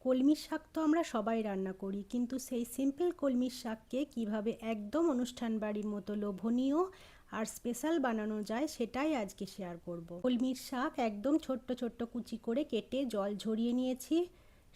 কলমির শাক তো আমরা সবাই রান্না করি, কিন্তু সেই সিম্পল কলমির শাককে কিভাবে একদম অনুষ্ঠান বাড়ির মতো লোভনীয় আর স্পেশাল বানানো যায় সেটাই আজকে শেয়ার করব। কলমির শাক একদম ছোট্ট ছোট্ট কুচি করে কেটে জল ঝরিয়ে নিয়েছি।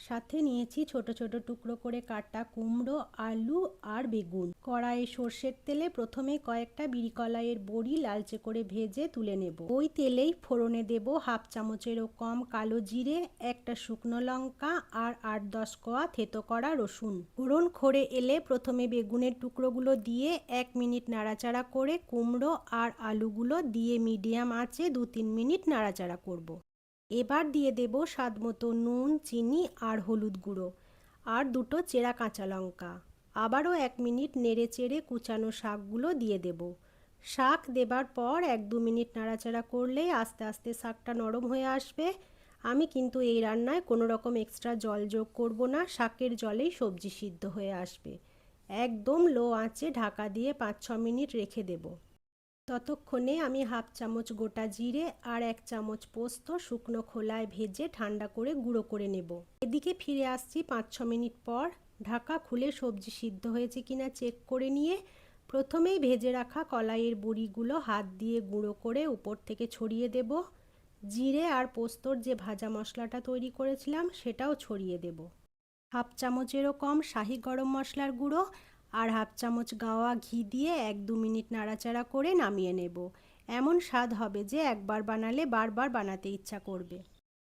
সাথে নিয়েছি ছোট ছোট টুকরো করে কাটা কুমড়ো, আলু আর বেগুন। কড়াইয়ে সর্ষের তেলে প্রথমে কয়েকটা বিড়ি কলাইয়ের বড়ি লালচে করে ভেজে তুলে নেব। ওই তেলেই ফোড়নে দেব হাফ চামচেরও কম কালো জিরে, একটা শুকনো লঙ্কা আর 8-10 কোয়া থেতো করা রসুন। ফোড়ন খড়ে এলে প্রথমে বেগুনের টুকরোগুলো দিয়ে 1 মিনিট নাড়াচাড়া করে কুমড়ো আর আলুগুলো দিয়ে মিডিয়াম আঁচে 2-3 মিনিট নাড়াচাড়া করব। এবার দিয়ে দেব স্বাদ মতো নুন, চিনি আর হলুদ গুঁড়ো আর 2টো চেরা কাঁচা লঙ্কা। আবারও 1 মিনিট নেড়ে চেড়ে কুচানো শাকগুলো দিয়ে দেব। শাক দেবার পর 1-2 মিনিট নাড়াচাড়া করলেই আস্তে আস্তে শাকটা নরম হয়ে আসবে। আমি কিন্তু এই রান্নায় কোনো রকম এক্সট্রা জল যোগ করব না, শাকের জলেই সবজি সিদ্ধ হয়ে আসবে। একদম লো আঁচে ঢাকা দিয়ে 5-6 মিনিট রেখে দেব। ততক্ষণে আমি হাফ চামচ গোটা জিরে আর 1 চামচ পোস্ত শুকনো খোলায় ভেজে ঠান্ডা করে গুঁড়ো করে নেব। এদিকে ফিরে আসছি 5-6 মিনিট পর। ঢাকা খুলে সবজি সিদ্ধ হয়েছে কিনা চেক করে নিয়ে প্রথমেই ভেজে রাখা কলাইয়ের বড়িগুলো হাত দিয়ে গুঁড়ো করে উপর থেকে ছড়িয়ে দেব। জিরে আর পোস্তর যে ভাজা মশলাটা তৈরি করেছিলাম সেটাও ছড়িয়ে দেব। হাফ চামচেরও কম শাহি গরম মশলার গুঁড়ো আর হাফ চামচ গাওয়া ঘি দিয়ে 1-2 মিনিট নাড়াচাড়া করে নামিয়ে নেব। এমন স্বাদ হবে যে একবার বানালে বারবার বানাতে ইচ্ছা করবে।